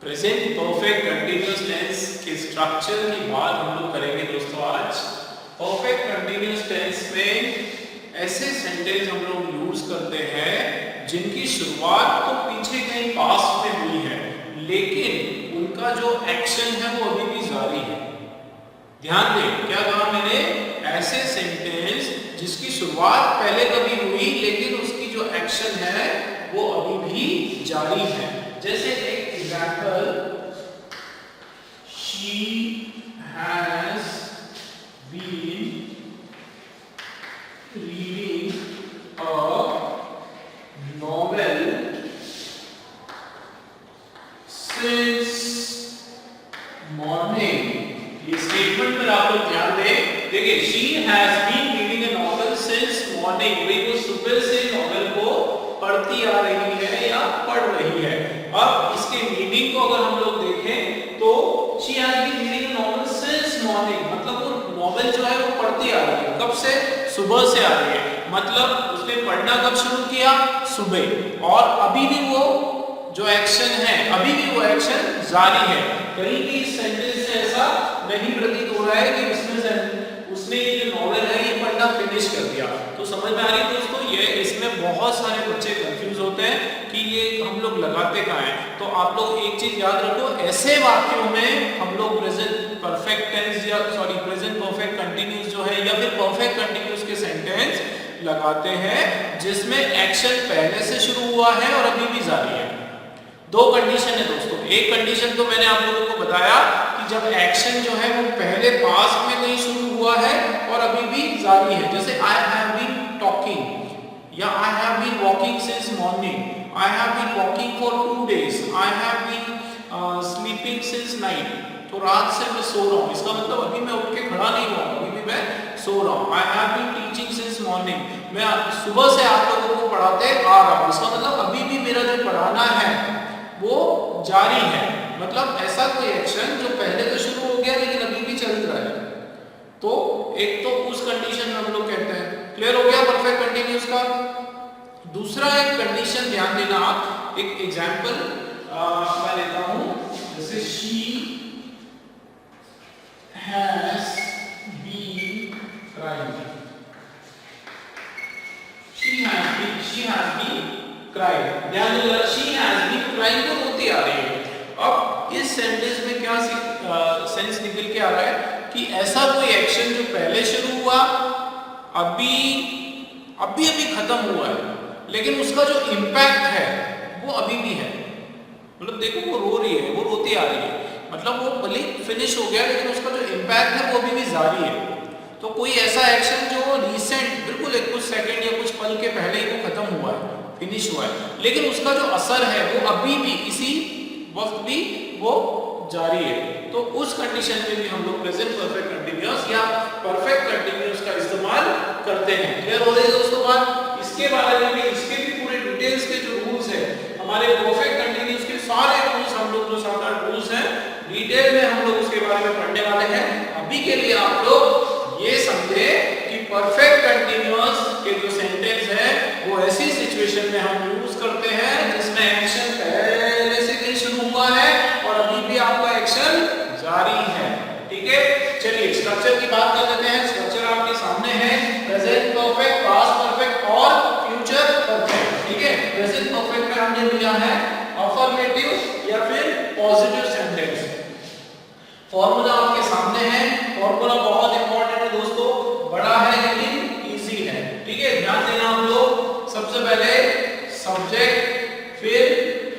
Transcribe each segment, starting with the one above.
Present perfect continuous tense के structure की बात हम लोग करेंगे दोस्तों आज। परफेक्ट कंटिन्यूअस टेंस में ऐसे सेंटेंस हम लोग यूज करते हैं जिनकी शुरुआत तो पीछे कहीं पास्ट में हुई है, लेकिन उनका जो एक्शन है वो अभी भी जारी है। ध्यान दें, क्या कहा मैंने? ऐसे सेंटेंस जिसकी शुरुआत पहले कभी हुई लेकिन उसकी जो एक्शन है वो अभी भी जारी है। जैसे एक example, she has been reading a novel since morning. ये स्टेटमेंट पर आप लोग ध्यान दें। देखिए, she has been reading a novel since morning, वो सुबह से नॉवेल को पढ़ती आ रही है या पढ़ रही है। अब इसके मीनिंग को अगर हम लोग देखें तो she has been reading a novel since morning, मतलब वो नॉवेल जो है वो पढ़ती आ रही है। कब से? सुबह से आ रही है। मतलब उसने पढ़ना कब शुरू किया? सुबह। और अभी भी वो जो एक्शन है, अभी भी वो एक्शन जारी है। कहीं भी इस सेंटेंस से ऐसा नहीं प्रतीत हो रहा है कि उसने ये जो नॉवेल है ये पढ़ना फिनिश कर दिया। तो समझ में आ रही है दोस्तों? ये इसमें बहुत सारे बच्चे कंफ्यूज होते हैं कि ये हम लोग लगाते कहाँ हैं। तो आप लोग एक चीज याद रखो, ऐसे वाक्यों में हम लोग प्रेजेंट परफेक्ट टेंस या प्रेजेंट परफेक्ट कंटिन्यूअस जो है या फिर परफेक्ट कंटिन्यूअस के सेंटेंस लगाते हैं जिसमें एक्शन पहले से शुरू हुआ है और अभी भी जारी है। दो कंडीशन है दोस्तों। एक कंडीशन तो मैंने आप लोगों को बताया कि जब एक्शन जो है वो पहले पास्ट में कहीं शुरू हुआ है और अभी भी जारी है। जैसे आई हैव बीन टॉकिंग या I have been walking since morning, I have been walking for 2 days, I have been sleeping since night. तो रात से मैं सो रहा हूँ, इसका मतलब अभी मैं उठ के खड़ा नहीं हुआ, अभी भी मैं सो रहा हूँ। I have been teaching since morning, मैं सुबह से आप लोगों को पढ़ाते आ रहा हूँ, इसका मतलब अभी भी मेरा जो पढ़ाना है वो जारी है। मतलब ऐसा कोई एक्शन जो पहले तो शुरू हो गया लेकिन अभी भी चल रहा है। तो एक तो उस कंडीशन में हम लोग कहते हैं। क्लियर हो गया परफेक्ट कंटिन्यूअस का? दूसरा एक कंडीशन ध्यान देना आप, एक एग्जांपल मैं लेता हूं, जैसे she has been crying, she has been crying. ध्यान दो जरा, शी हैज बीन क्राइंग तो रोती आ रही है। अब इस सेंटेंस में क्या सेंस निकल के आ रहा है कि ऐसा कोई एक्शन जो पहले शुरू हुआ अभी खत्म हुआ है, लेकिन उसका जो इंपैक्ट है वो अभी भी है। मतलब देखो, वो रो रही है, वो रोती आ रही है, मतलब वो भले फिनिश हो गया लेकिन उसका जो इंपैक्ट है वो अभी भी जारी है। तो कोई ऐसा एक्शन जो रिसेंट बिल्कुल एक कुछ सेकंड या कुछ पल के पहले ही वो खत्म हुआ है, फिनिश हुआ है, लेकिन उसका जो असर है वो अभी भी इसी वक्त भी वो जारी है। तो उस कंडीशन में भी हम लोग प्रेजेंट परफेक्ट कंटिन्यूअस या परफेक्ट कंटिन्यूअस का इस्तेमाल करते हैं। क्लियर हो रही है दोस्तों बात? इसके बारे में भी, इसके भी पूरे डिटेल्स के जो रूल्स है, हमारे परफेक्ट कंटिन्यूअस के सारे रूल्स, हम लोग जो 7-8 रूल्स हैं डिटेल में हम लोग उसके बारे में पढ़ने वाले हैं। अभी के लिए आप लोग ये समझे कि परफेक्ट कंटिन्यूअस के जो सेंटेंस है वो ऐसी सिचुएशन में हम यूज करते हैं जिसमें एक्शन पहले से कहीं शुरू हुआ है और अभी भी आपका एक्शन जारी है। ठीक है, चलिए स्ट्रक्चर की बात कर लेते हैं। स्ट्रक्चर आपके सामने है, प्रेजेंट परफेक्ट, पास्ट परफेक्ट और फ्यूचर परफेक्ट। ठीक है, प्रेजेंट परफेक्ट में हमने लिया है अफर्मेटिव या फिर पॉजिटिव सेंटेंस। फॉर्मूला आपके सामने है, फॉर्मूला बहुत इंपॉर्टेंट है दोस्तों, बड़ा है लेकिन इजी है। ठीक है, ध्यान देना हम लोग। सबसे पहले सब्जेक्ट, फिर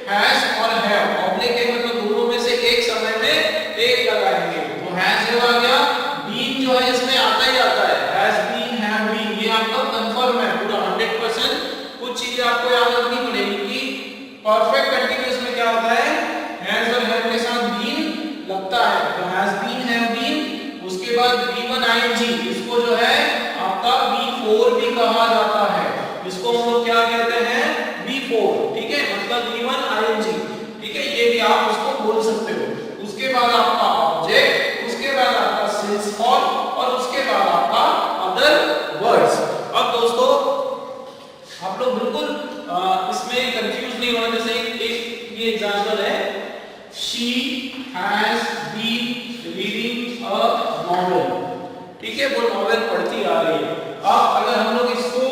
हैज और हैव, ऑब्लिक के मतलब दोनों में से एक समय में एक लगाएंगे। तो हैज हैव आ गया, बीन जो है इसमें आता ही आता है, हैज बीन, हैव बीन, ये आपका कंफर्म है पूरा 100%। कुछ चीजें आपको याद रखनी पड़ेगी कि परफेक्ट कंटीन्यूअस में क्या होता है, हैज और हैव के साथ बीन लगता है, तो हैज बीन, हैव बीन, उसके बाद B1 ing, इसको जो है आपका B4 भी कहा जाता है, इसको हम लोग क्या कहते हैं, B4। ठीक है, मतलब B1 ing। ठीक है, ये भी आप उसको बोल सकते हो। उसके बाद आपका ऑब्जेक्ट, उसके बाद आपका सिंस फॉर्म और उसके बाद आपका अदर वर्ड्स। अब दोस्तों आप लोग बिल्कुल इसमें कंफ्यूज नहीं होना। जैसे एक ये एग्जांपल है, she she has been reading a novel, ठीक है, वो नॉवेल पढ़ती आ रही है। अब अगर हम लोग इसको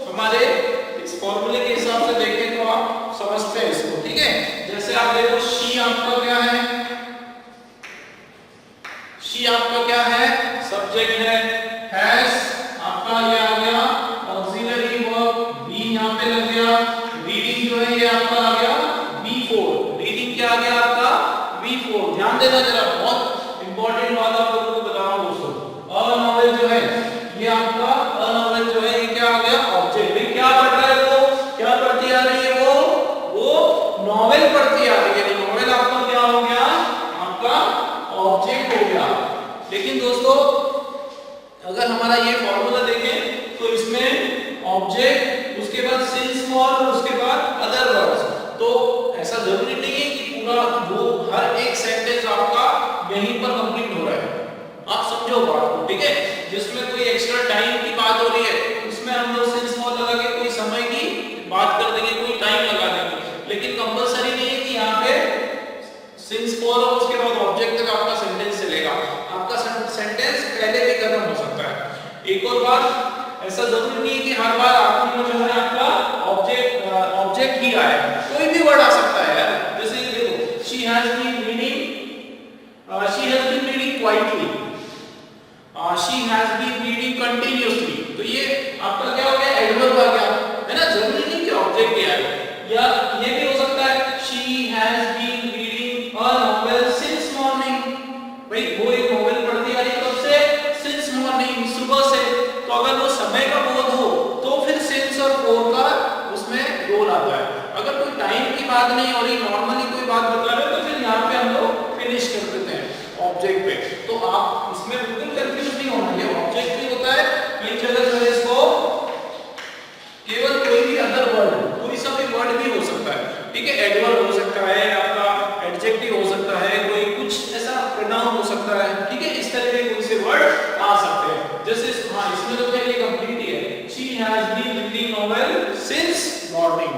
हमारे इस फॉर्मूले के हिसाब से देखें तो आप समझते हैं इसको, ठीक है। जैसे आप देखो she आपका क्या है, she आपका क्या है, सब्जेक्ट है, has आपका ये आ गया ऑक्सिलरी वर्ब, be यहाँ पे लग गया, reading जो है ये आपका आ गया V4, रीडिंग क्या आ गया आपका V4। ध्यान देना जरा, बहुत इंपॉर्टेंट बात आप लोगों को बता रहा हूं दोस्तों। अ नॉवेल जो है ये आपका अ नॉवेल जो है ये क्या आ गया ऑब्जेक्ट, भाई क्या पढ़ रहा है वो, क्या पढ़ती आ रही है वो नॉवेल पढ़ती आ रही है, नॉवेल आपका क्या हो गया, आपका ऑब्जेक्ट हो गया। लेकिन दोस्तों अगर हमारा ये फॉर्मूला देखें तो इसमें ऑब्जेक्ट, उसके बाद सिंस फॉर और उसके बाद अदर वर्ड्स, तो ऐसा जरूरी नहीं है कि पूरा वो हर एक सेंटेंस आपका यहीं पर कंप्लीट हो रहा है, आप समझो बात को, ठीक है। जिसमें कोई एक्स्ट्रा टाइम की बात हो रही है उसमें हम लोग सिंस फॉर लगा के कोई समय की बात कर देंगे, कोई टाइम लगा देंगे, लेकिन कंपलसरी नहीं है कि यहाँ पे सिंस फॉर और उसके बाद ऑब्जेक्ट तक आपका सेंटेंस चलेगा, आपका सेंटेंस पहले भी खत्म हो सकता है। एक और बात, ऐसा जरूरी नहीं है कि हर बार आपको जो है आपका ऑब्जेक्ट ही आए, कोई भी वर्ड आ सकता है यार। जैसे देखो she has been reading quietly, she has been reading continuously, तो ये आपका क्या हो गया, एडवर्ब आ गया, है ना, जरूरी नहीं कि ऑब्जेक्ट ही आए। या ये भी हो सकता है she has been reading a novel since morning, भाई वो एक नॉवेल पढ़ती आ रही है कब से, since morning, सुबह से। तो अगर वो समय का बोध हो तो फिर since और for का उसमें रोल आता है। अगर कोई टाइम की बात नहीं हो रही, नॉर्मली कोई बात बता रहे हो, तो फिर यहाँ पे हम लोग फिनिश कर देते हैं ऑब्जेक्ट पे। तो आप इसमें बिल्कुल कंफ्यूज नहीं होना, ये ऑब्जेक्ट भी होता है, कई जगह जो है इसको केवल कोई भी अदर वर्ड, कोई सा भी वर्ड भी हो सकता है, ठीक है, एडवर्ब हो सकता है, आपका एडजेक्टिव हो सकता है, कोई कुछ ऐसा प्रोनाउन हो सकता है, ठीक है, इस तरह के कोई से वर्ड आ सकते हैं। जैसे हाँ इसमें तो क्या ये कंप्लीट ही है, she has been reading novel since morning,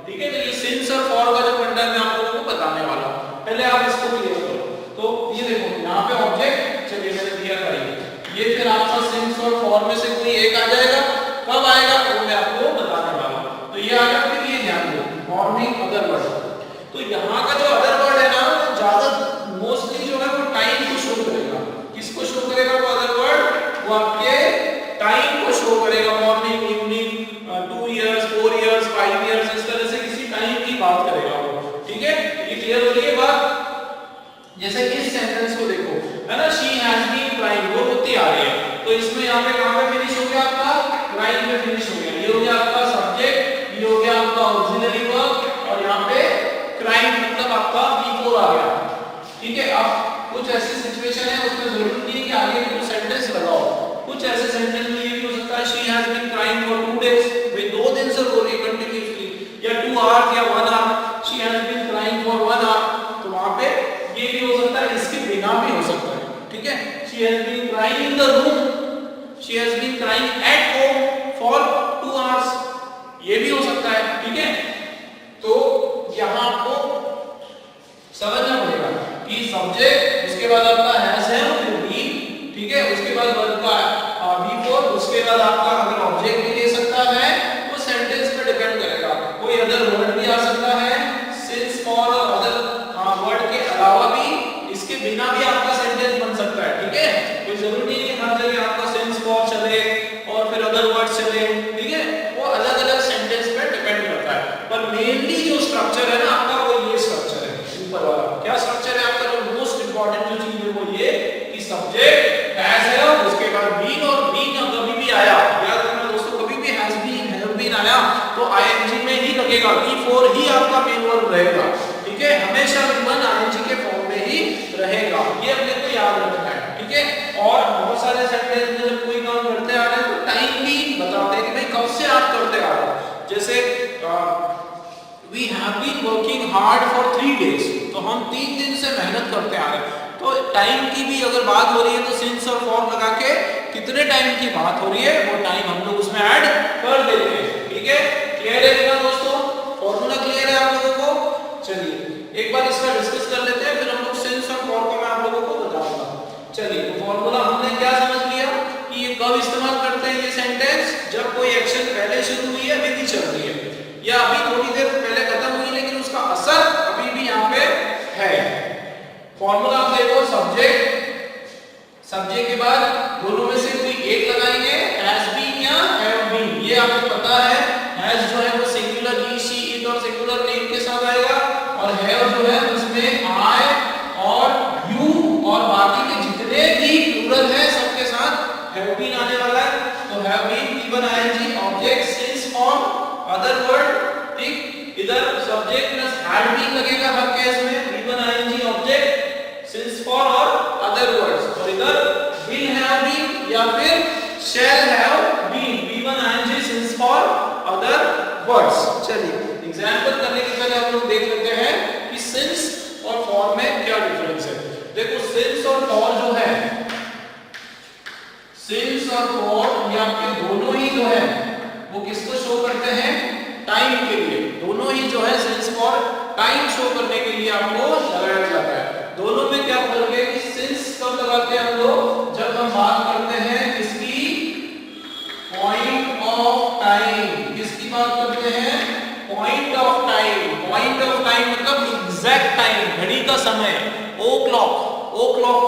ठीक है। तो ये since और for का जो फंडा मैं आप लोगों को बताने वाला हूं, पहले आप इसको क्लियर करो। तो ये देखो यहाँ पे ऑब्जेक्ट, चलिए मैंने दिया था ये फिर आपका since और for में से कोई एक आ जाएगा, कब आएगा वो मैं आपको बताने वाला हूं। तो ये आ गया, फिर ये ध्यान दो मॉर्निंग अदर वर्ड, तो यहाँ का जो अदर वर्ड है ना वो ज्यादा मोस्टली जो है वो टाइम को शो करेगा, किसको शो करेगा वो अदर वर्ड, वो आपके टाइम को शो करेगा, morning, evening, 2 years, 4 years, 5 years, इस तरह से किसी टाइम की बात करेगा वो, ठीक है। ये क्लियर हो गई बात। जैसे इस सेंटेंस को देखो, है ना, she has been crying, वो रोती आ रही है, तो इसमें यहाँ पे कहाँ पे फिनिश हो गया आपका, crying पे फिनिश हो गया, ये हो गया आपका सब्जेक्ट, ये हो गया आपका ऑक्सिलरी वर्ब, और यहाँ पे crying मतलब आपका V4 आ गया, ठीक है। अब कुछ ऐसी सिचुएशन है उसमें जरूरत नहीं है कि आगे कुछ सेंटेंस लगाओ, कुछ ऐसे सेंटेंस में ये भी हो सकता है she has been crying for 2 days, वे 2 दिन से रो रही है कंटिन्यूअसली, या 2 hours या 1 hour, she has been crying for 1 hour, तो वहां पे ये भी हो सकता है, इसके बिना भी हो सकता है, ठीक है। she has been crying in the room, she has been crying at home for 2 hours, ये भी हो सकता है, ठीक है। तो यहाँ आपको समझना पड़ेगा कि सब्जेक्ट, उसके बाद आपका हैज है, फिर been, ठीक है, उसके बाद वर्ब का V4, उसके बाद आपका अगर ऑब्जेक्ट भी ले सकता है वो सेंटेंस पे डिपेंड करेगा, कोई अदर वर्ड भी आ सकता है, since for और अदर वर्ड के अलावा भी, इसके बिना भी आपका सेंटेंस बन सकता है, ठीक है। कोई जरूरी नहीं है कि हर जगह आपका since for चले और फिर अदर वर्ड चले, ठीक है, वो अलग अलग सेंटेंस पे डिपेंड करता है, पर मेनली जो स्ट्रक्चर है ना आपका वो ये स्ट्रक्चर है, ऊपर वाला क्या स्ट्रक्चर है आपका, जो मोस्ट इंपॉर्टेंट जो चीज है वो ये कि सब्जेक्ट हैज है, उसके बाद बीन, और बीन कभी भी आया, याद रखना दोस्तों, कभी भी हैज बीन, हैव बीन आया तो आईएनजी में ही लगेगा, V4 ही आपका मेन वर्ब रहेगा, ठीक है, हमेशा V1 आईएनजी के फॉर्म में ही रहेगा, ये अपने को याद रखना है, ठीक है। और बहुत सारे सेंटेंस में जब कोई काम करते आ रहे हैं तो टाइम भी बताते हैं कि भाई कब से आप करते आ रहे हो, जैसे we have been working hard for 3 days, तो हम 3 दिन से मेहनत करते आ रहे हैं, तो टाइम की भी अगर बात हो रही है तो since और for लगा के कितने टाइम की बात हो रही है वो टाइम हम लोग उसमें ऐड कर देते हैं, ठीक है। क्लियर है ना दोस्तों, फॉर्मूला क्लियर है आप लोगों को। चलिए एक बार इसका डिस्कस कर लेते हैं, फिर हम फॉर्मूला हमने क्या समझ लिया कि ये कब इस्तेमाल करते हैं ये सेंटेंस, जब कोई एक्शन पहले शुरू हुई है अभी भी चल रही है, या अभी थोड़ी देर पहले खत्म हुई लेकिन उसका असर अभी भी यहाँ पे है। फॉर्मूला आप देखो, सब्जेक्ट के बाद दोनों में से कोई एक लगाएंगे, हैज बीन या हैव बीन। ये आपको पता है, हैज जो है वो सिंगुलर ही, शी, इट और सिंगुलर नेम के साथ आएगा, और हैव जो है उसमें आई और यू और बाकी के जितने भी प्लूरल है सबके साथ हैव बीन आने वाला है। तो have been given ING object since form other word, ठीक, इधर सब्जेक्ट प्लस हैड बीन लगेगा हर केस में, given ING object since for और अदर वर्ड्स, और इधर विल हैव बीन या फिर shall have been, given ING since for other words. चलिए एग्जांपल करने के पहले हम लोग देख लेते हैं कि सिंस और फॉर में क्या डिफरेंस है। देखो सिंस और फॉर जो है, सिंस और फॉर ये आपके दोनों ही जो है वो किसको शो करते हैं, टाइम के लिए। दोनों ही जो है सिंस फॉर टाइम शो करने के लिए आपको लगाया जाता है। दोनों में क्या फर्क है कि सिंस कब लगाते हैं हम लोग, जब हम बात करते हैं इसकी पॉइंट ऑफ टाइम। किसकी बात करते हैं, point of time. Point of time मतलब एग्जैक्ट टाइम, घड़ी का समय, ओ क्लॉक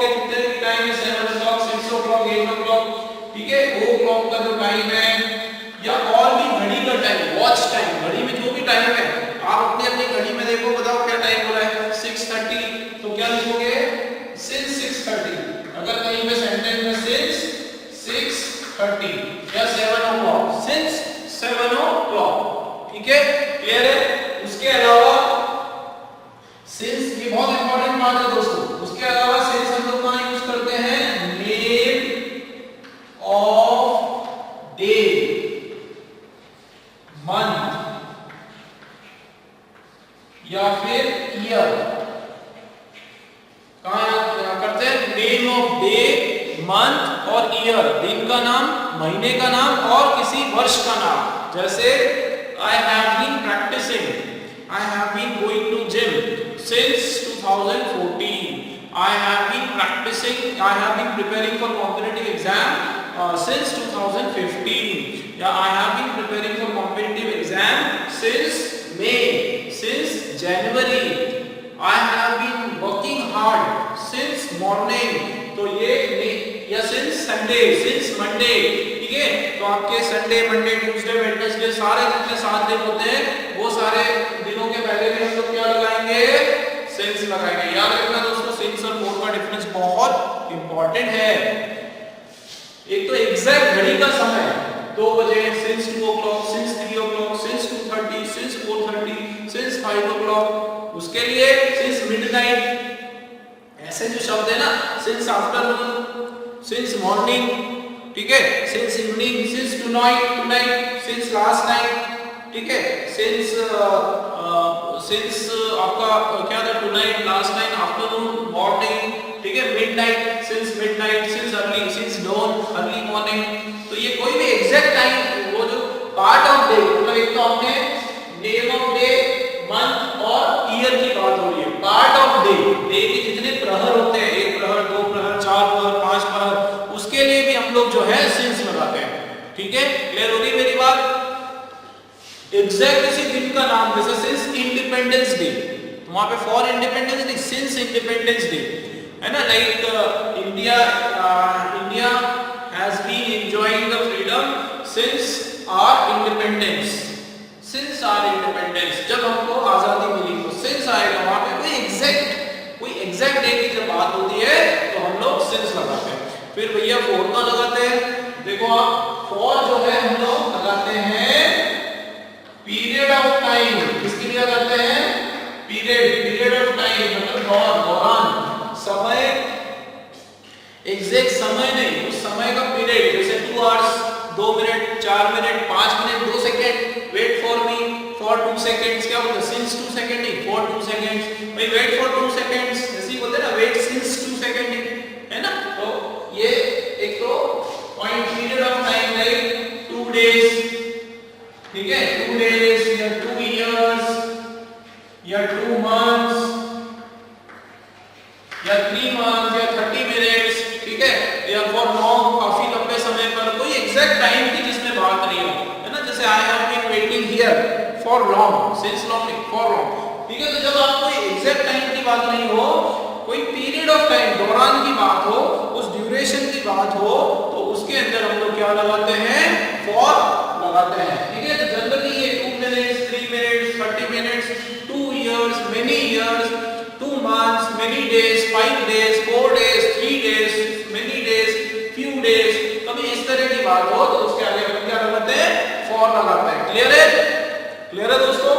के कितने की टाइम है, 7 o'clock, 6 o'clock, 8 o'clock, ठीक है, ओ क्लॉक का जो टाइम है, या और भी घड़ी का टाइम, वॉच टाइम, घड़ी में जो भी टाइम है, आप अपनी अपनी घड़ी में देखो, बताओ क्या टाइम हो रहा है, 6:30, तो क्या लिखोगे, since 6:30। अगर कहीं पे सेंटेंस में since 6:30 या 7 o'clock, since 7 o'clock, ठीक है, क्लियर है। उसके अलावा since, ये बहुत इंपॉर्टेंट बात है दोस्तों, उसके अलावा since हम लोग कहां यूज करते हैं, नेम ऑफ डे, मंथ या फिर ईयर। कहां करते हैं, नेम ऑफ डे, मंथ और ईयर, दिन का नाम, महीने का नाम और किसी वर्ष का नाम। जैसे I have been practicing, I have been going to gym since 2014, I have been practicing, I have been preparing for competitive exam since 2015, या I have been preparing for competitive exam since May, since January, I have been working hard since morning, तो ये या since Sunday, since Monday, ठीक है। तो आपके Sunday, Monday, Tuesday, Wednesday सारे जितने 7 दिन होते हैं, वो सारे दिनों के पहले भी हम लोग क्या लगाएंगे, since लगाएंगे। याद रखना दोस्तों, since और for का डिफरेंस बहुत इंपॉर्टेंट है। एक तो एग्जैक्ट घड़ी का समय 2 बजे, since 2 o'clock, since 3 o'clock, since 2:30, since 4:30, since 5 o'clock, उसके लिए since midnight, ऐसे जो शब्द है ना, since afternoon, since morning, ठीक है, since evening, since tonight, since last night, ठीक है, since आपका क्या था, tonight, last night, afternoon, morning, ठीक है, midnight, since early, since dawn, early morning। तो ये कोई भी एग्जैक्ट टाइम, वो जो पार्ट ऑफ डे, मतलब एक तो हमने नेम ऑफ डे, मंथ और ईयर की बात हो रही है, पार्ट ऑफ डे, डे के जितने प्रहर होते हैं, 1 प्रहर, 2 प्रहर, 4 प्रहर, 5 प्रहर, उसके लिए भी हम लोग जो है सिंस लगाते हैं, ठीक है। क्लियर हो गई मेरी बात। एग्जैक्ट किसी दिन का नाम, जैसे सिंस इंडिपेंडेंस डे, तो वहां पे for independence day, since independence day, है ना, like India has been enjoying the freedom since our independence, since our independence, जब हमको आजादी मिली तो सिंस आएगा। वहां पे कोई एग्जैक्ट डे की जब बात होती है तो हम लोग सिंस लगाते हैं। फिर भैया फॉर का लगाते हैं, देखो आप, फॉर जो है हम लोग लगाते हैं पीरियड ऑफ टाइम। किसके लिए लगाते हैं, पीरियड ऑफ टाइम, मतलब दौरान, समय, एग्जैक्ट समय नहीं, उस समय का पीरियड, जैसे 2 hours, 2 minute, 4 minute, 5 minute, 2 second, wait for me for 2 seconds, क्या बोलते हैं, सिंस 2 सेकंड नहीं, फॉर 2 सेकंड्स, भाई वेट फॉर 2 सेकंड्स, ऐसे ही बोलते हैं ना, वेट सिंस 2 सेकंड, है ना। तो ये एक तो point, period of time like 2 days, ठीक है, 2 days या 2 years या 2 months या 3 months या 30 minutes, ठीक है। फॉर लॉन्ग, सिंस लॉन्ग नहीं, फॉर लॉन्ग। ठीक है, तो जब आपको एग्जैक्ट टाइम की बात नहीं हो, कोई पीरियड ऑफ टाइम दौरान की बात हो, उस ड्यूरेशन की बात हो, तो उसके अंदर हम लोग क्या लगाते हैं, फॉर लगाते हैं। ठीक है, तो जनरली ये 2 minutes, 3 minutes, 30 minutes, 2 years, many years, 2 months, many days, 5 days, 4 days, 3 days, many days, few days, कभी इस तरह की बात हो तो उसके आगे हम क्या लगाते हैं, फॉर लगाते हैं। क्लियर है? क्लियर है दोस्तों?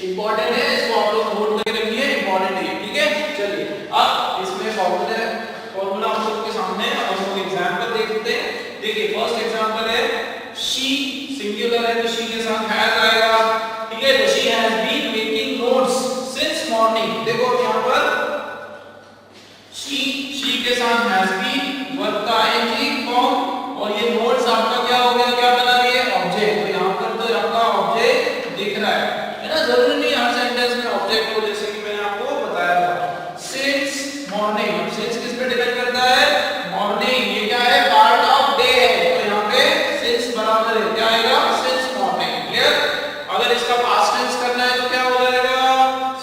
इंपॉर्टेंट है, इसको आप लोग नोट करके रखिए, इंपॉर्टेंट है। ठीक है, चलिए अब इसमें फॉर्मूला हम लोग के सामने, अब हम लोग एग्जांपल देखते हैं। देखिए फर्स्ट एग्जांपल है शी, सिंगुलर है तो शी के साथ हैज आएगा। ठीक है, तो she has been making notes since morning. देखो यहां पर शी के साथ हैज बीन वर्ब का आईएनजी फॉर्म, और ये नोट्स आपका क्या हो गया, क्या बना रही है, ऑब्जेक्ट। तो यहां पर तो आपका ऑब्जेक्ट दिख रहा है ना, जरूरी नहीं हर सेंटेंस में ऑब्जेक्ट हो, जैसे कि मैंने आपको बताया था। सिंस मॉर्निंग, सिंस किस पे डिपेंड करता है, मॉर्निंग। ये क्या है, पार्ट ऑफ डे है, तो यहाँ पे सिंस बराबर है क्या आएगा, सिंस मॉर्निंग। क्लियर? अगर इसका पास्ट टेंस करना है तो क्या हो जाएगा,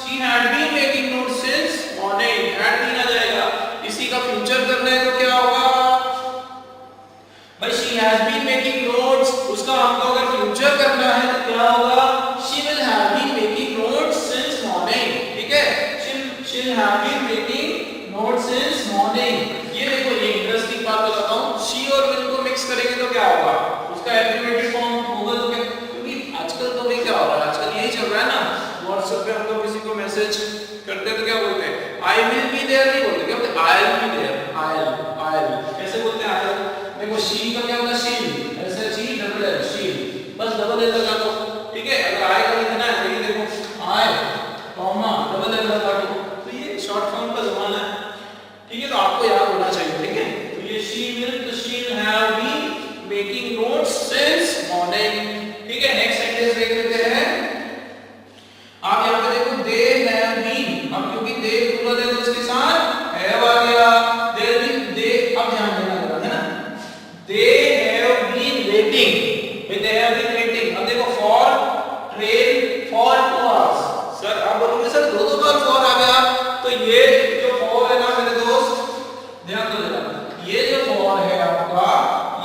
she had been making notes since morning, had been आ जाएगा। इसी का फ्यूचर करना है तो क्या होगा भाई, she has been making notes, उसका हमको अगर फ्यूचर करना है तो क्या होगा, she will have been making notes since morning. ठीक है, she will have been making notes since morning. ये देखो, ये इंटरेस्टिंग बात बताता हूं, शी और विल को मिक्स करेंगे तो क्या होगा, उसका एब्रिविएटेड फॉर्म होगा तो क्या, क्योंकि आजकल तो भाई क्या हो रहा है, आजकल यही चल रहा है ना, व्हाट्सएप पे हम लोग किसी को मैसेज करते हैं तो क्या बोलते हैं, आई विल बी देयर नहीं बोलते, क्या बोलते हैं, I will be there, I will कैसे बोलते हैं, आई। देखो शी का क्या होगा, शील, ऐसे शी डबल एल, शील, बस डबल एल लगा दो। ठीक है, अगर आई का लिखना है तो ये देखो आई कॉमा डबल एल लगा दो, तो ये शॉर्ट फॉर्म का जमाना है। ठीक है, तो आपको याद होना चाहिए। ठीक है, तो ये शी विल, तो she will have been making notes since morning. ठीक है, नेक्स्ट सेंटेंस देख लेते हैं। आप यहां पे देखो दे हैव बीन, अब क्योंकि दे प्लूरल है तो उसके साथ हैव आ गया, देयर बीन, दे, अब ध्यान देना जरा, है ना, they have been waiting, they have been waiting। अब देखो for train for 2 hours, sir आप बोलोगे सर दो बार for आ गया, तो ये जो for है ना मेरे दोस्त, ध्यान दो जरा, ये जो for है आपका,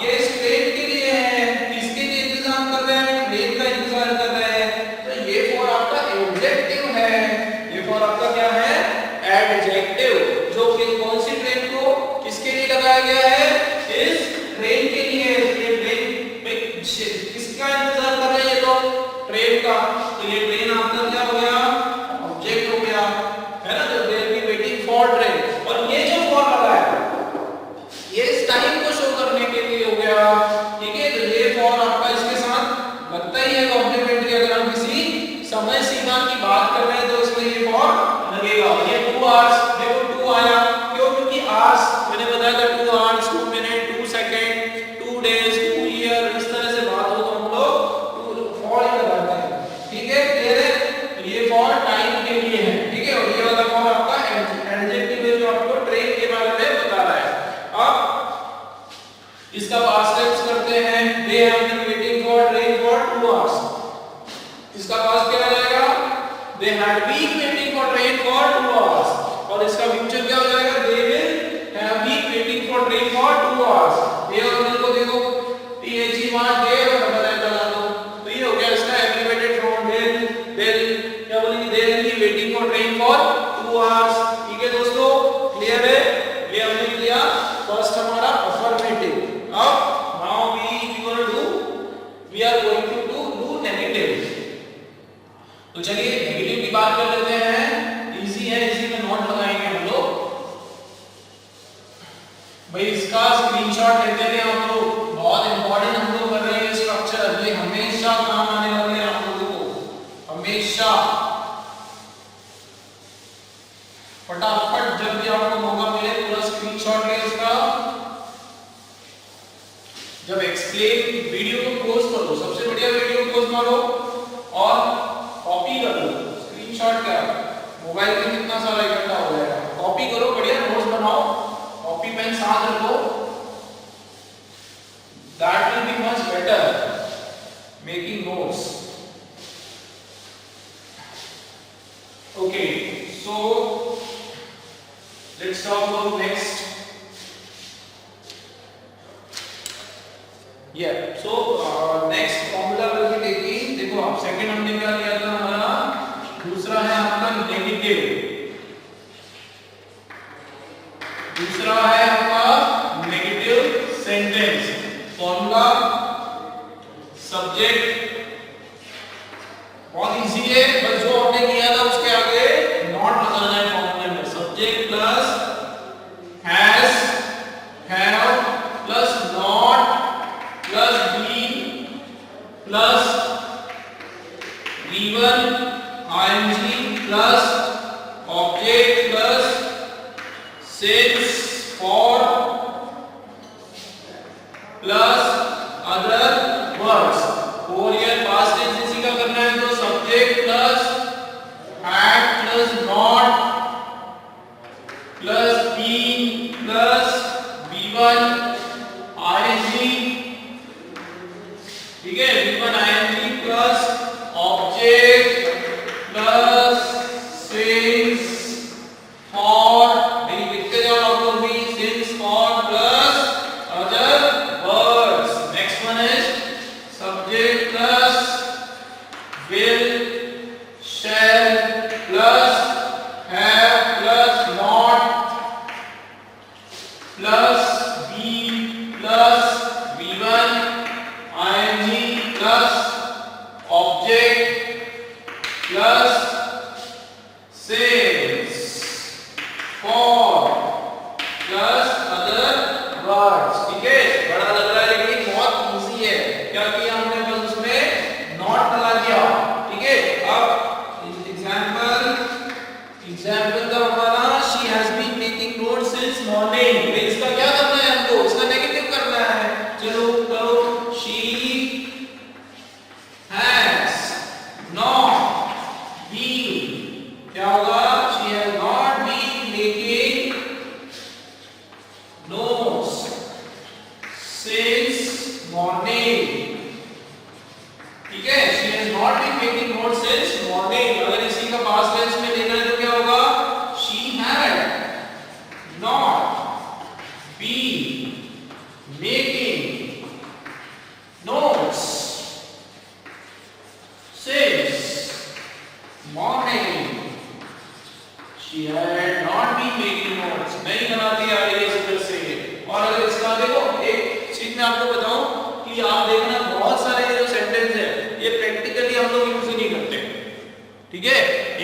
ये इस ट्रेन के लिए है, किसके लिए इंतजार कर रहे हैं, ट्रेन का इंतजार कर रहे हैं, तो ये for आपका एडजेक्टिव है, ये for आपका क्या है, एडजेक्टिव, जो कि कौन सी ट्रेन को किसके लिए लगाया गया है, इस ट्रेन के लिए। ये ट्रेन किसका इंतजार कर रहे हैं ये लोग, ट्रेन का, तो ये ट्रेन आपका क्या हो गया, ऑब्जेक्ट हो गया, है ना, तो दे बी वेटिंग फॉर ट्रेन। और ये जो फॉर लगा है ये इस टाइम को शो करने के लिए हो गया। ठीक है, तो ये फॉर आपका इसके साथ लगता ही है कॉम्प्लीमेंट्री, अगर हम किसी समय सीमा की बात कर रहे हैं तो इसमें ये फॉर लगेगा। ये 2 आवर्स, देखो 2 आया, क्यों, क्योंकि आवर्स मैंने बताया था 2 hours, 2 minute, 2 second, 2 days, 2 year, इस तरह से बात हो तो हम लोग फॉर ही लगाते हैं। ठीक है, क्लियर है, तो ये फॉर टाइम के लिए है। ठीक है, और ये वाला फॉर आपका एडजेक्टिव है जो आपको ट्रेन के बारे में बता रहा है। अब इसका पास्ट टेंस करते हैं, they have been waiting for train for 2 hours, इसका पास्ट क्या हो जाएगा, they had been waiting for train for 2 hours, और इसका फ्यूचर क्या हो जाएगा, they will have been waiting for train for 2 hours. ये और विल को देखो, टीएचई वहां दे और डबल एल लगा दो, तो ये हो गया इसका एब्रिविएटेड फॉर्म, विल क्या बोलेंगे, they will be waiting for train for 2 hours. ठीक है दोस्तों, क्लियर है, ये हमने किया फर्स्ट हमारा अफर्मेटिव। अब now we are going to do negative. तो चलिए नेगेटिव की बात कर लेते हैं, इजी है, इसी में नोट लगाएंगे हम लोग। भाई इसका स्क्रीनशॉट लेते हैं हम लोग, बहुत इंपॉर्टेंट हम लोग कर रहे हैं स्ट्रक्चर, ये हमेशा काम आने वाले हैं हम लोगों को, हमेशा। फटाफट जब भी आपको मौका मिले पूरा स्क्रीनशॉट ले उसका। जब एक्सप्लेन वीडियो को पॉज करो, सबसे बढ़िया वीडियो को पॉज मारो और कॉपी कर लो। स्क्रीनशॉट क्या मोबाइल में कितना सारा इकट्ठा हो जाएगा, कॉपी करो, बढ़िया नोट्स बनाओ, कॉपी पेन साथ रखो, that will be much better making notes. Let's talk about next. Yeah. So next formula will be taking. देखो आप सेकंड हमने क्या लिया था हमारा, दूसरा है आपका नेगेटिव, दूसरा है आपका नेगेटिव सेंटेंस। फॉर्मूला सब्जेक्ट बहुत इजी है, बस जो हमने किया था उसके आगे नॉट लगाना है फॉर्मूले में। Subject plus has, have plus not plus been plus given ING plus object plus since for plus other words. और ये पास्ट टेंस इसी का करना है, तो subject plus had plus not plus been plus B1 ING, ठीक है, B1 ING plus object plus since for, नहीं लिखते जाओ आप लोग भी, since for plus other words. Next one is subject plus will, shall plus have plus not plus be plus B1 ing plus object plus since for plus other words। ठीक है, बड़ा लग रहा है लेकिन बहुत इजी है। क्या किया हमने, बस उसमें नॉट लगा दिया। ठीक है, अब एग्जाम्पल का हमारा she has been making notes since morning। इसका क्या करना है हमको, इसका नेगेटिव करना है। चलो करो, she has not been, क्या होगा, she has not been making notes since morning। ठीक है, she has not been making notes since morning। अगर इसी का पास्ट टेंस में लेना है तो क्या होगा, she had not been making notes since morning। she had not been making notes, नहीं बनाती आ रही है इस तरह से। और अगर इसका देखो, एक चीज मैं आपको बताऊं कि आप देखना बहुत सारे जो सेंटेंस है ये प्रैक्टिकली हम लोग यूज ही नहीं करते। ठीक है,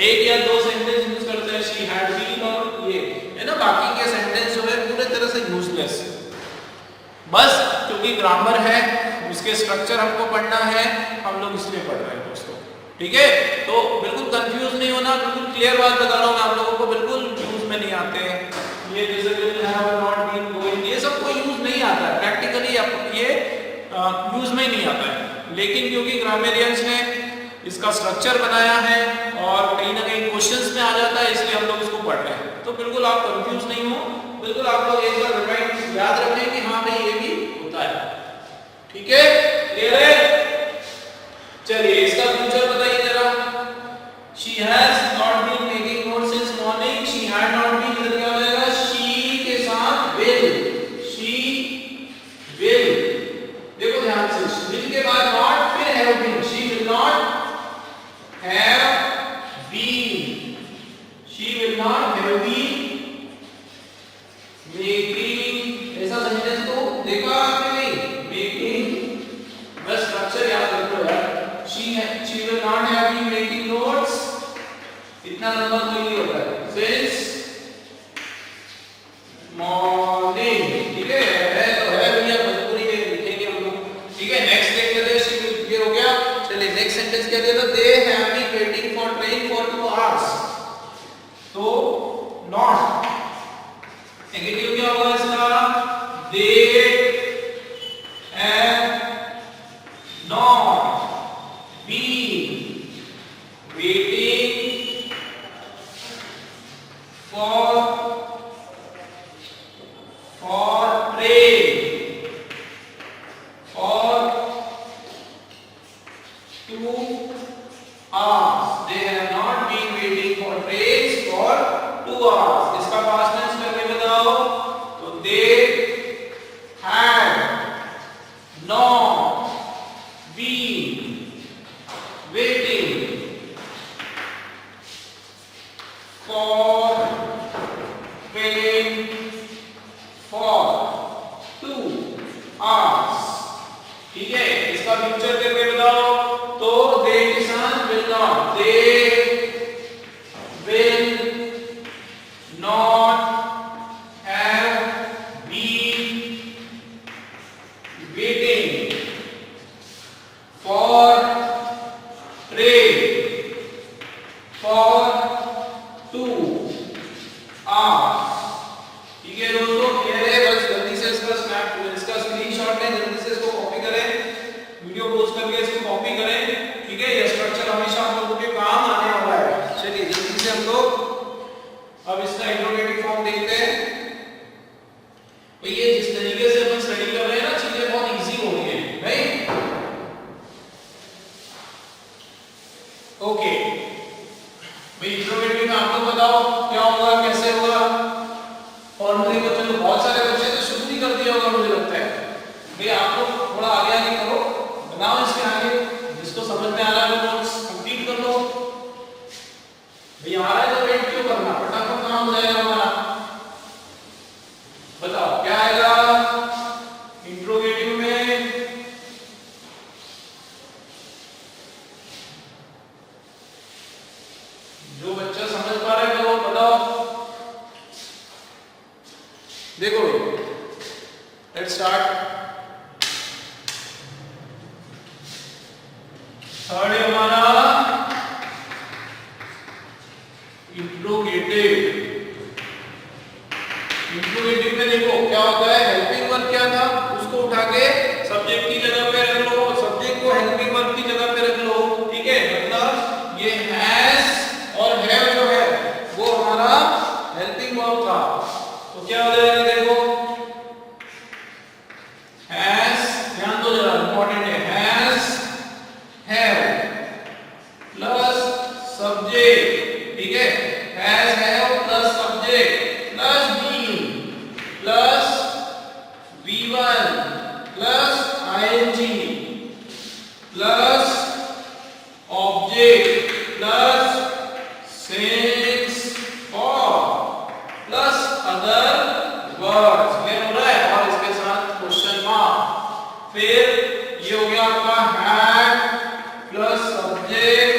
एक या दो सेंटेंस यूज करते हैं, she had been और ये है ना, बाकी के सेंटेंस जो है पूरे तरह से यूजलेस। बस क्योंकि ग्रामर है, उसके स्ट्रक्चर हमको पढ़ना है, हम लोग इसलिए पढ़ रहे हैं दोस्तों। ठीक है, तो बिल्कुल कंफ्यूज नहीं होना, बिल्कुल क्लियर बात बता रहा हूँ मैं आप लोगों को, बिल्कुल यूज में नहीं आते हैं ये जैसे will have not been going, ये सब कोई यूज नहीं आता है प्रैक्टिकली, ये यूज में ही नहीं आता है। लेकिन क्योंकि ग्रामेरियंस ने इसका स्ट्रक्चर बनाया है और कहीं ना कहीं क्वेश्चंस में आ जाता है, इसलिए हम लोग इसको पढ़ रहे हैं। तो बिल्कुल आप कंफ्यूज नहीं हो, बिल्कुल आप लोग एक बार रिमाइंड याद रखें कि हाँ भाई ये भी होता है। ठीक है, क्लियर है। चलिए इसका फ्यूचर बताइए जरा। she has not been making notes since morning, she had not been, इधर क्या हो जाएगा, she के साथ will, she will, देखो ध्यान से, will के बाद not, फिर have been, she will not have been, she will not have been making, ऐसा सेंटेंस तो देखा आपने नहीं, making, बस स्ट्रक्चर याद रखो यार। she will not have been making notes, इतना लंबा कोई नहीं होता है, since morning। ठीक है तो है भैया, मजबूरी में लिखेंगे हम लोग। ठीक है, नेक्स्ट देख लेते हैं, she will, ये हो गया। चलिए नेक्स्ट सेंटेंस क्या दिया था, they have been waiting for train for 2 hours। तो not नेगेटिव क्या होगा इसका, they have not been waiting for train for 2 hours। They have not been waiting for trains for 2 hours। इसका पास्ट टेंस करने में बताओ, तो they had not been waiting for waiting for 2 hours। ठीक है, इसका फ्यूचर करके बताओ, तो दे किसान will not, they will not have been waiting for train for 2 hours। ठीक है दोस्तों, क्लियर है? बस जल्दी से इसका स्क्रीनशॉट लें, जल्दी से इसको कॉपी करें, वीडियो पोस्ट करके इसको कॉपी करें। ठीक है, ये स्ट्रक्चर हमेशा हम लोगों के काम आने वाला है। चलिए जल्दी से हम लोग अब इसका इंट्रोगेटिव फॉर्म देखते हैं। तो ये जिस तरीके से अपन स्टडी कर रहे हैं ना, चीजें बहुत इजी हो रही है, राइट? ओके भाई, इंट्रोगेटिव में आप लोग बताओ क्या होगा, कैसे होगा? फॉर्मूले को चलो बहुत सारे बच्चे तो शुरू ही कर दिया होगा मुझे लगता है। भाई आप लोग थोड़ा आगे आगे करो, बनाओ इसके आगे, जिसको समझ में आ रहा है वो नोट्स कंप्लीट कर लो। भाई आ रहा है तो वेट क्यों करना, फटाफट काम हो जाएगा हमारा। बताओ क्या आएगा इंट्रोगेटिव में? जो बच्चा समझ पा रहा है वो बताओ। देखो लेट्स स्टार्ट। थर्ड है हमारा इंट्रोगेटिव। इंट्रोगेटिव में देखो क्या होता है, हेल्पिंग वर्ब क्या था, उसको उठा के सब्जेक्ट की जगह पे रख लो, सब्जेक्ट को हेल्पिंग वर्ब की जगह पे रख लो। ठीक है, मतलब ये हैज और हैव जो है वो हमारा हेल्पिंग वर्ब था, तो क्या हो जाएगा? देखो हैज, ध्यान दो जरा, इंपॉर्टेंट है, हैज हैव प्लस सब्जेक्ट। ठीक है, has have plus subject plus been plus V1 plus ing plus object plus since और प्लस अदर वर्ड्स। क्लियर हो रहा है? और इसके साथ क्वेश्चन मार्क। फिर ये हो गया आपका had plus subject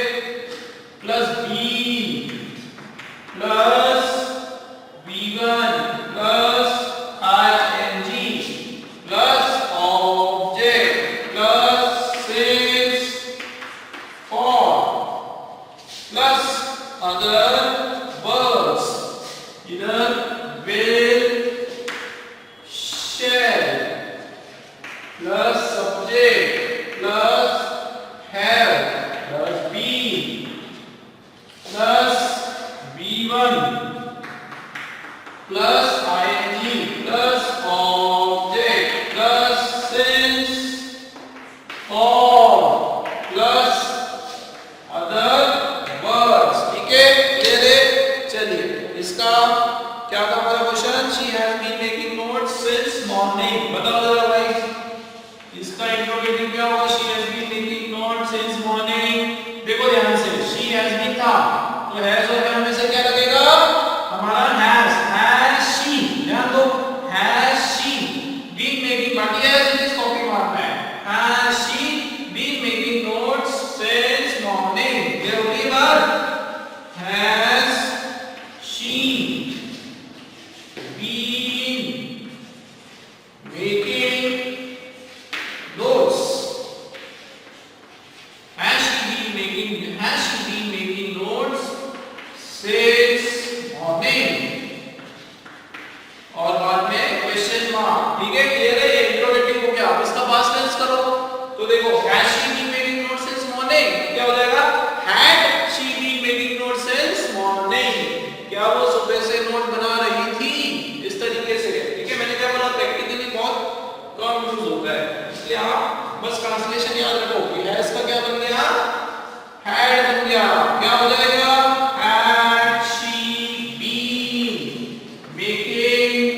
plus been plus V1 plus ing plus object plus since for plus other words. इधर will shall plus subject plus have plus been plus V1 plus ing plus object plus since और plus other words. ठीक है, clear है? चलिए इसका क्या था हमारा question, she has been making notes since morning. बताओ जरा भाई, इसका इंट्रोगेटिव क्या होगा? She has been making notes since morning. देखो ध्यान से, शी हैज बीन था तो हैज और हैव में से क्या लगेगा? हमारा हैज शी। ध्यान दो, हैज शी बीन मेकिंग, बाकी हैज इज कॉपी मारना है। Has she been making notes since morning. Clear हो गई बात? Has she been making notes? Has she been making notes since morning? और बाद में क्वेश्चन मार्क। ठीक है, क्लियर है? ये इंट्रोगेटिव हो गया। अब इसका पास्ट टेंस करो, तो देखो has she been making notes since morning क्या हो जाएगा? had she been making notes since morning। क्या वो सुबह से नोट बना रही थी? इस तरीके से। ठीक है, मैंने क्या बोला, प्रैक्टिकली बहुत कंफ्यूज होता है, इसलिए आप बस ट्रांसलेशन याद रखो कि हैज का क्या बन गया? हैड बन गया। क्या हो जाएगा? हैड शी बीन मेकिंग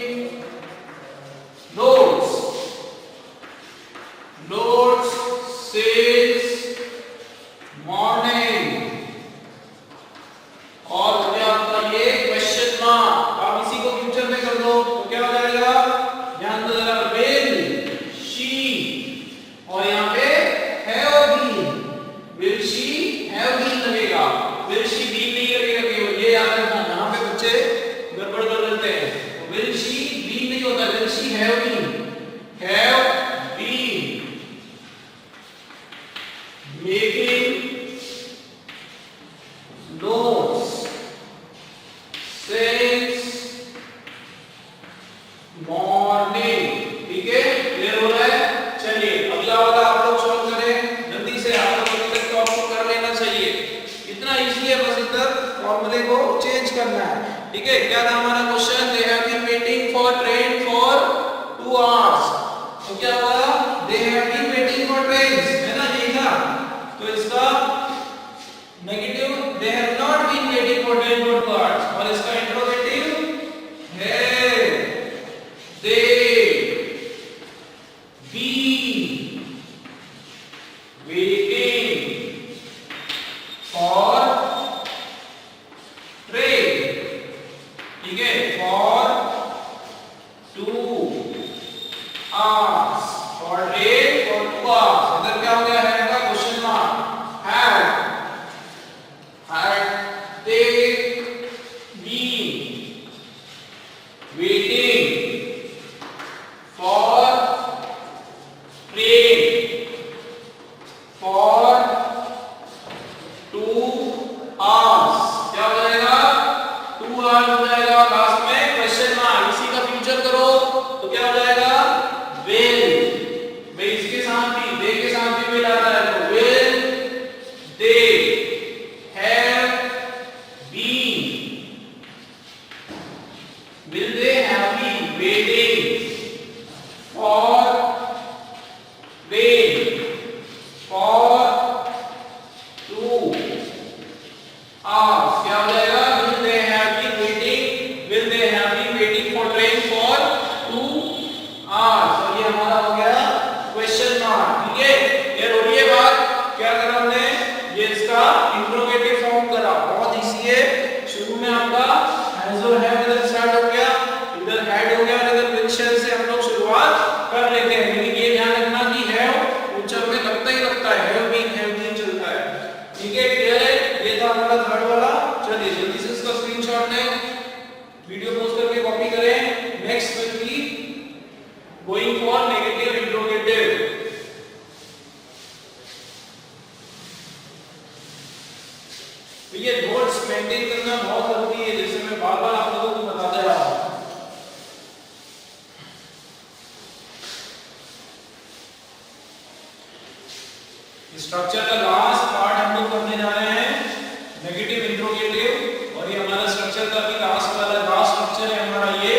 इतना इजी है, बस इधर फॉर्मूले को चेंज करना है। ठीक है, क्या था हमारा question, they have been waiting for train for 2 hours. तो क्या हुआ, they have been waiting for trains, है ना, यही था। तो इसका negative, they have not been waiting for train for 2 hours, और इसका इंट्रोगेटिव है दे been waiting for train, ठीक है, for 2 hours, for train for 2 hours। इधर क्या हो गया है का question mark, had they been waiting for train for 2 hours, क्या हो जाएगा, 2 hours हो जाएगा, लास्ट में क्वेश्चन मार्क, इसी का फ्यूचर करो तो क्या हो जाएगा, will, भाई इसके साथ भी, दे के साथ भी will आता है, तो will they have been, will they have been waiting for train for 2 hours, क्या हो जाएगा, will they have been waiting for train for 2 hours, और ये हमारा हो गया क्वेश्चन मार्क। ठीक है, ये हो रही है बात, क्या करा हमने, ये इसका इंट्रोगेटिव फॉर्म करा, बहुत इजी है। शुरू में आपका हैज और हैव इधर स्टार्ट हो गया, इधर हैड हो गया, और इधर विल से हम लोग शुरुआत कर लेते हैं, लेकिन ये ध्यान रखना कि हैव फ्यूचर में लगता ही लगता है, हैव बीन चलता है। ठीक है, क्लियर है, ये था हमारा थर्ड वाला। चलिए जल्दी से इसका स्क्रीनशॉट लें, वीडियो पॉज करके कॉपी करें। Next will be going for negative interrogative. तो ये नोट्स मेंटेन करना बहुत जरूरी है, जैसे मैं बार-बार आप लोगों को बताता रहा हूं। स्ट्रक्चर का लास्ट पार्ट हम लोग करने जा रहे हैं, नेगेटिव इंट्रोगेटिव, और ये हमारा स्ट्रक्चर का भी लास्ट वाला लास्ट स्ट्रक्चर है हमारा ये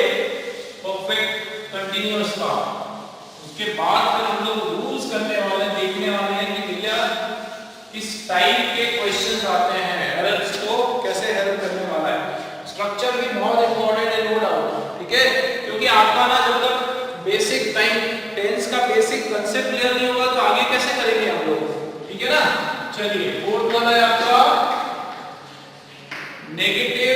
परफेक्ट कंटीन्यूअस का। उसके बाद फिर हम लोग रूल्स करने वाले हैं, देखने वाले हैं कि भैया किस टाइप के क्वेश्चंस आते हैं, एरर्स को कैसे हेल्प करने वाला है। स्ट्रक्चर भी बहुत इंपॉर्टेंट है, नो डाउट। ठीक है, क्योंकि आपका ना जब तक बेसिक टाइम टेंस का बेसिक कंसेप्ट क्लियर नहीं होगा तो आगे कैसे करेंगे हम लोग, ठीक है ना। चलिए फोर्थ वाला है आपका नेगेटिव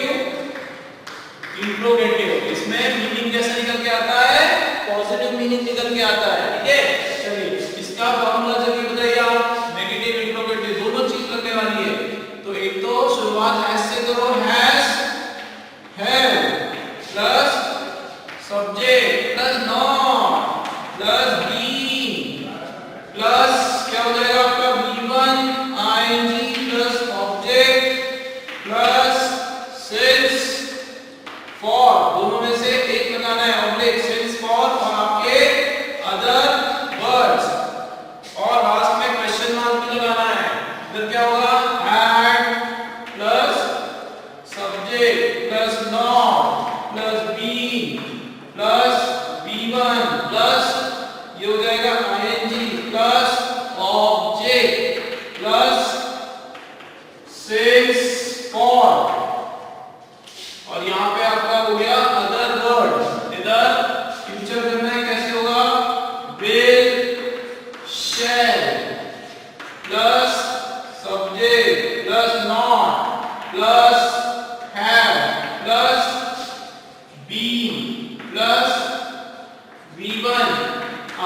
इंट्रोगेटिव, इसमें मीनिंग कैसे निकल के आता है, पॉजिटिव मीनिंग निकल के आता है। ठीक है, चलिए इसका फॉर्मूला जल्दी बताइए आप, नेगेटिव इंट्रोगेटिव दोनों चीज लगने वाली है। तो एक तो शुरुआत हैज से करो, has, have plus subject plus not plus been plus क्या हो जाएगा आपका V1 ing plus object plus since for, दोनों में से एक लगाना है, ऑब्जेक्ट सिंस फॉर, और आपके अदर वर्ड्स, और लास्ट में क्वेश्चन मार्क भी लगाना है। फिर क्या होगा, had plus subject plus not plus been plus V1 plus ये हो जाएगा ing plus object plus since for, और यहाँ पे आपका हो गया अदर वर्ड। इधर फ्यूचर करना है, कैसे होगा, will, shall plus subject plus not plus have plus been plus V1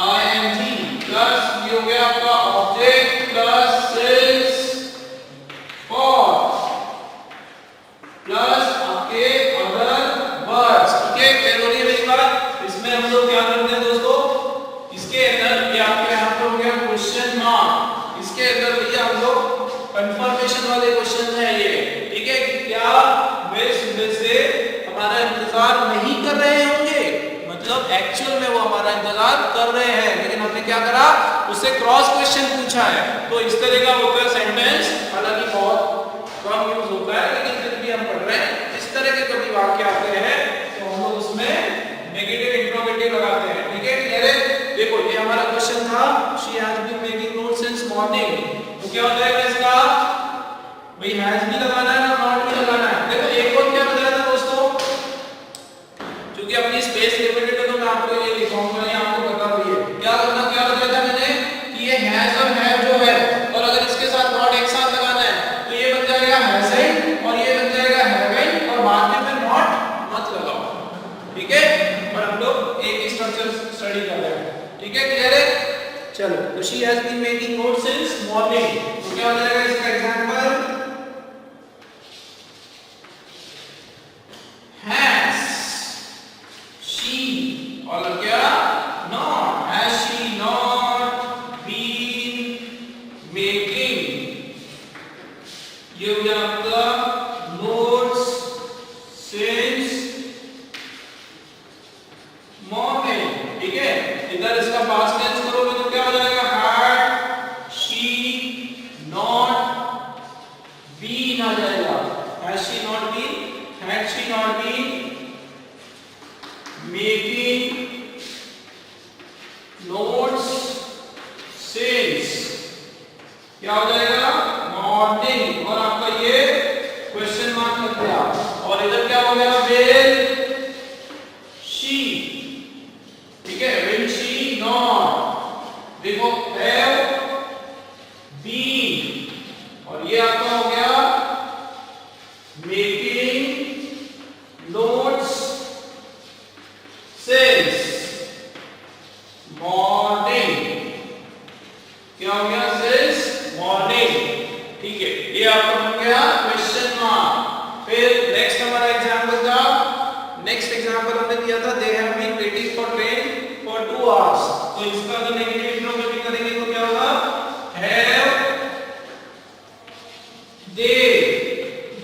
ing plus ये हो गया आपका object plus since for plus आपके अदर वर्ड्स। ठीक है, क्लियर हो रही है मेरी बात। इसमें हम लोग क्या करते हैं दोस्तों, इसके अंदर ये आपके यहाँ पे हो गया क्वेश्चन मार्क, इसके अंदर भैया हम लोग कंफर्मेशन वाले क्वेश्चन है ये। ठीक है, कि क्या वे सुबह से हमारा इंतजार नहीं कर रहे होंगे, मतलब एक्चुअल में वो हमारा इंतजार कर रहे हैं, लेकिन हमने क्या करा, उससे क्रॉस क्वेश्चन पूछा है। तो इस तरह का होता है सेंटेंस, हालांकि बहुत आते हैं तो हम लोग उसमें नेगेटिव इंट्रोगेटिव लगाते हैं। ठीक है, क्लियर है? देखो ये हमारा क्वेश्चन था, she has been making notes since morning, तो क्या हो जाएगा इसका? भाई हैज भी लगाना है और नॉट भी लगाना है। देखो एक और क्या बताया था दोस्तों, क्योंकि अपनी स्पेस लिमिटेड है तो मैं आपको ये लिखूंगा, ये आपको बता दिए क्या करना, क्या बताया था मैंने कि ये हैज और हैव जो है, और अगर इसके साथ नॉट एक साथ लगाना है तो ये बन जाएगा हैज़ और ये बन जाएगा हैविंग, और बाद में फिर नॉट मत लगाओ। ठीक है, और हम लोग एक ही स्ट्रक्चर स्टडी कर रहे हैं। ठीक है, क्लियर है? चलो, तो she has been making notes since morning, तो क्या हो जाएगा इसका एग्जांपल? Has she और क्या? Not. Has she not been making? ये हो गया आपका notes since morning। ठीक है, इधर इसका past tense करोगे तो क्या हो जाएगा? Had she not been आ जाएगा। Has she not been? Had she not been making notes since क्या हो जाएगा? मॉर्निंग, और आपका ये क्वेश्चन मार्क लग गया, और इधर क्या हो गया? will she। ठीक है, will she not, देखो have been, और ये आपका हो गया making notes since morning। क्या हो गया? since morning। ठीक है, ये आपका बन गया क्वेश्चन मार्क। फिर नेक्स्ट हमारा एग्जांपल था, नेक्स्ट एग्जांपल हमने दिया था they have been waiting for train for 2 hours, तो इसका अगर नेगेटिव इंट्रोगेटिव करेंगे तो क्या होगा? have they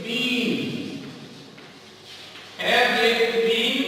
been, have they been